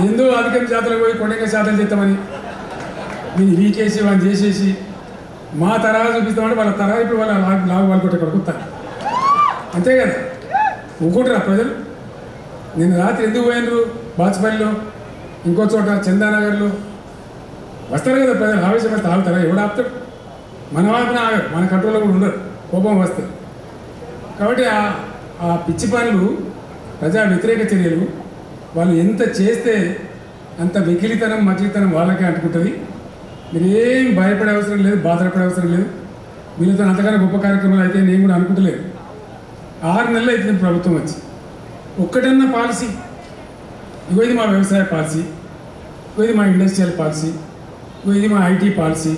ఎందుకు అధికం శాతలకు పోయి కొండక శాతం చేస్తామని మీరు వీకేసి వాళ్ళు చేసేసి మా తరహా చూపిస్తామంటే వాళ్ళ తరహా ఇప్పుడు వాళ్ళ లాగు వాళ్ళు కొట్టే కొడుకుతారు అంతే కదా. ఊకుంటారా ప్రజలు? నిన్న రాత్రి ఎందుకు పోయినరు బాచుపల్లిలో, ఇంకో చోట చందానగర్లో? వస్తారు కదా ప్రజలు, ఆవేశపడితే ఆగుతారా? ఎవడు ఆపుతాడు? మన వాటిని ఆగరు, మన కంట్రోల్లో కూడా ఉండరు, కోపం వస్తుంది. కాబట్టి ఆ పిచ్చి పనులు, ప్రజా వ్యతిరేక చర్యలు వాళ్ళు ఎంత చేస్తే అంత వెకిలితనం మకిలితనం వాళ్ళకే అంటుకుంటుంది. మీరు ఏం భయపడే అవసరం లేదు, బాధపడే అవసరం లేదు. వీళ్ళతో అంతకన్నా గొప్ప కార్యక్రమాలు అయితే నేను కూడా అనుకుంటలేదు. 6 నెలలు అవుతుంది ప్రభుత్వం వచ్చి. ఒక్కటన్నా పాలసీ, ఇగో ఇది మా వ్యవసాయ పాలసీ, ఇగో ఇది మా ఇండస్ట్రియల్ పాలసీ, ఇగో ఇది మా ఐటీ పాలసీ,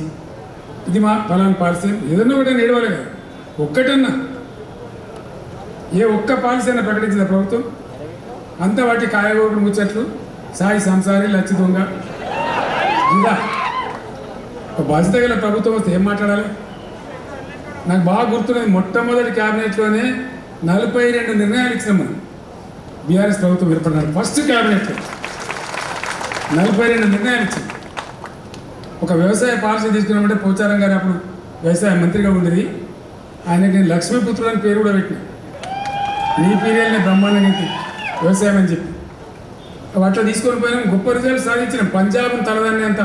ఇది మా ఫలానా పాలసీ, ఏదన్నా ఒకటే నేడవాలి కదా. ఒక్కటన్నా ఏ ఒక్క పాలసీ అయినా ప్రకటించిందా ప్రభుత్వం? అంతా వాటి కాయగూరలు ముచ్చట్లు, సాయి సంసారి, లచ్చి దొంగ. ఇంకా ఒక బాధ్యత గల ప్రభుత్వం వస్తే ఏం మాట్లాడాలి? నాకు బాగా గుర్తున్నది, మొట్టమొదటి క్యాబినెట్లోనే 42 నిర్ణయాలు ఇచ్చినాం మనం. బీఆర్ఎస్ ప్రభుత్వం ఏర్పడినారు ఫస్ట్ క్యాబినెట్లో 42 నిర్ణయాలు ఇచ్చింది. ఒక వ్యవసాయ పాలసీ తీసుకున్నామంటే పోచారం గారు అప్పుడు వ్యవసాయ మంత్రిగా ఉండేది, ఆయనకి నేను లక్ష్మీపుత్రుడు అని పేరు కూడా పెట్టిన. నీ పీరియల్ని బ్రహ్మాండంగా వ్యవసాయం అని చెప్పి అట్లా తీసుకొని పోయినాం. గొప్ప రిజల్ట్ సాధించినాం. పంజాబ్ను తలదాన్ని అంత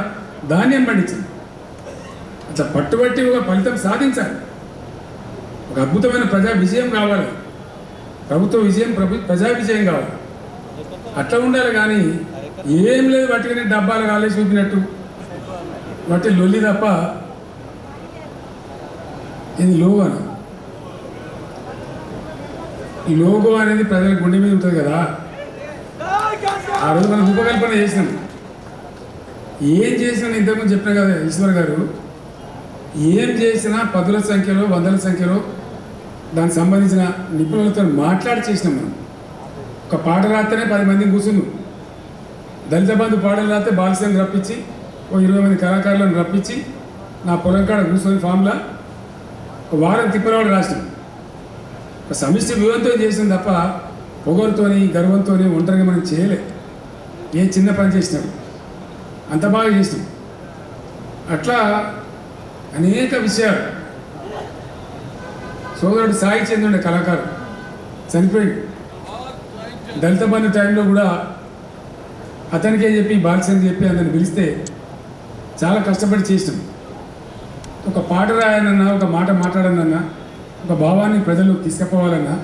ధాన్యం పండించింది. అట్లా పట్టుబట్టి ఒక ఫలితం సాధించాలి. ఒక అద్భుతమైన ప్రజా విజయం కావాలి, ప్రభుత్వ విజయం, ప్రజా విజయం కావాలి. అట్లా ఉండాలి. కానీ ఏం లేదు, వాటికి డబ్బాలు కాలే చూపినట్టు వాటి లొల్లి తప్ప. ఇది లోగో అని, ఈ లోగో అనేది ప్రజల గుండె మీద ఉంటుంది కదా. ఆ రోజు మనం రూపకల్పన చేసినాం. ఏం చేసినా ఇంతకుముందు చెప్పిన కదా ఈశ్వర్ గారు, ఏం చేసినా 10ల సంఖ్యలో 100ల సంఖ్యలో దానికి సంబంధించిన నిపుణులతో మాట్లాడి చేసినాం మనం. ఒక పాట రాస్తేనే 10 మందిని కూర్చున్నాం. దళిత బంధు పాటలు రాస్తే బాలసేని రప్పించి ఓ 20 మంది కళాకారులను రప్పించి నా పొలం కాడ కూర్చొని ఫామ్లా ఒక వారం తిప్పలవాడు రాసినాం. ఒక సమిష్టి వ్యూహంతో చేసినాం తప్ప పొగరుతోని గర్వంతో ఒంటరిగా మనం చేయలే. ఏ చిన్న పని చేసినాడు అంత బాగా చేసినాం. అట్లా అనేక విషయాలు. సోదరుడు సాయి చంద్రుడే కళాకారు చనిపోయాడు. దళిత బంధు టైంలో కూడా అతనికే చెప్పి బాలసేని చెప్పి అతన్ని పిలిస్తే చాలా కష్టపడి చేసినాం. ఒక పాట రాయాలన్నా, ఒక మాట మాట్లాడాలన్నా, ఒక భావాన్ని ప్రజల్లోకి తీసుకుపోవాలన్నా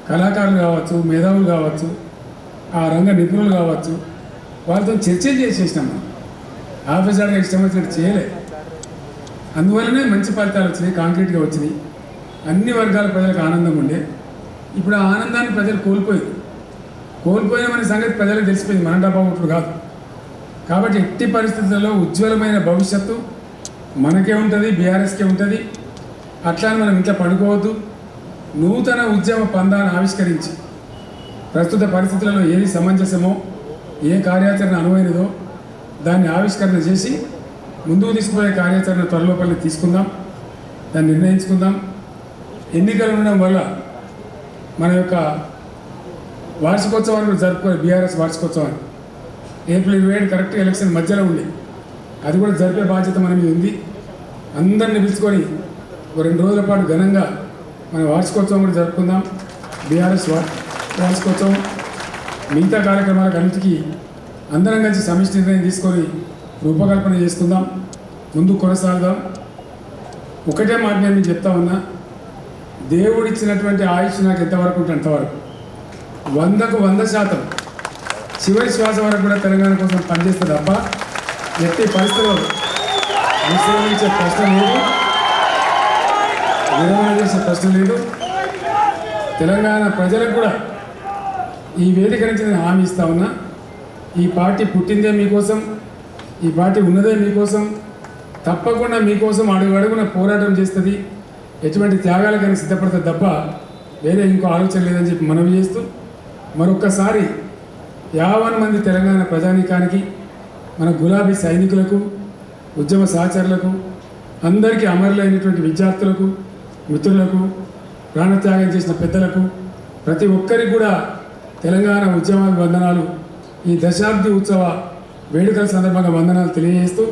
కళాకారులు కావచ్చు, మేధావులు కావచ్చు, ఆ రంగ నిపుణులు కావచ్చు, వాళ్ళతో చర్చలు చేసేసినాం. మనం ఆఫీసర్గా ఇష్టం వచ్చినట్టు చేయలే. అందువల్లనే మంచి ఫలితాలు వచ్చినాయి, కాంక్రీట్గా వచ్చినాయి. అన్ని వర్గాల ప్రజలకు ఆనందం ఉండే. ఇప్పుడు ఆ ఆనందాన్ని ప్రజలు కోల్పోయినామనే సంగతి ప్రజలకు తెలిసిపోయింది, మన డబ్బా ఒకటి కాదు. కాబట్టి ఎట్టి పరిస్థితుల్లో ఉజ్వలమైన భవిష్యత్తు మనకే ఉంటుంది, బీఆర్ఎస్కే ఉంటుంది. అట్లా మనం ఇంట్లో పడుకోవద్దు. నూతన ఉద్యమ పందాన్ని ఆవిష్కరించి ప్రస్తుత పరిస్థితులలో ఏది సమంజసమో, ఏ కార్యాచరణ అనువైనదో దాన్ని ఆవిష్కరణ చేసి ముందుకు తీసుకుపోయే కార్యాచరణ త్వరలోపల్లి తీసుకుందాం, దాన్ని నిర్ణయించుకుందాం. ఎన్నికలు ఉండడం వల్ల మన యొక్క వార్షికోత్సవాన్ని జరుపుకోవాలి. బీఆర్ఎస్ వార్షికోత్సవాన్ని ఏప్రిల్ 27 కరెక్ట్గా ఎలక్షన్ మధ్యలో ఉంది. అది కూడా జరిపే బాధ్యత మన మీద ఉంది. అందరిని పిలుచుకొని ఒక 2 రోజుల పాటు ఘనంగా మన వార్షికోత్సవం కూడా జరుపుకుందాం. బీఆర్ఎస్ వార్షికోత్సవం మిగతా కార్యక్రమాలకు అన్నిటికీ అందరం కలిసి సమిష్టి నిర్ణయం తీసుకొని రూపకల్పన చేసుకుందాం, ముందు కొనసాగుదాం. ఒకటే మాట నేను మీకు చెప్తా ఉన్నా, దేవుడిచ్చినటువంటి ఆయుష్ నాకు ఎంతవరకు ఉంటే అంతవరకు 100కు 100% చివరి శ్వాస వరకు కూడా తెలంగాణ కోసం పనిచేస్తే తప్ప ఎట్టి పరిస్థితుల్లో విశ్రమించే ప్రశ్న లేదు, విరమణ చేసే ప్రశ్న లేదు. తెలంగాణ ప్రజలకు కూడా ఈ వేదిక నుంచి నేను హామీ ఇస్తా ఉన్నా, ఈ పార్టీ పుట్టిందే మీకోసం, ఈ పార్టీ ఉన్నదే మీకోసం. తప్పకుండా మీకోసం అడుగున పోరాటం చేస్తుంది, ఎటువంటి త్యాగాలకైనా సిద్ధపడుతుంది తప్ప వేరే ఇంకో ఆలోచన లేదని చెప్పి మనవి చేస్తూ, మరొక్కసారి 50 మంది తెలంగాణ ప్రజానీకానికి, మన గులాబీ సైనికులకు, ఉద్యమ సహచరులకు, అందరికీ అమరులైనటువంటి విద్యార్థులకు, మిత్రులకు, ప్రాణత్యాగం చేసిన పెద్దలకు, ప్రతి ఒక్కరికి కూడా తెలంగాణ ఉద్యమాభివందనాలు ఈ దశాబ్ది ఉత్సవ వేడుకల సందర్భంగా వందనాలు తెలియజేస్తూ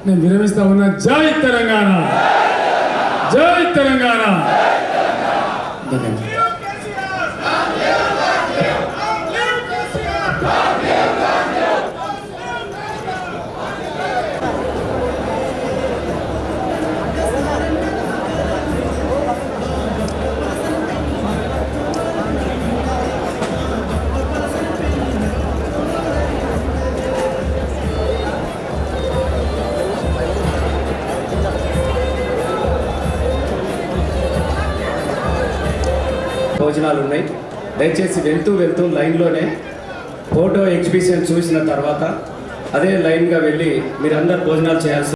నేను విరమిస్తా ఉన్నా. జై తెలంగాణ, జై తెలంగాణ. ధన్యవాదాలు. భోజనాలు ఉన్నాయి. దయచేసి వెళ్తూ లైన్లోనే ఫోటో ఎగ్జిబిషన్ చూసిన తర్వాత అదే లైన్గా వెళ్ళి మీరందరూ భోజనాలు చేయాల్సి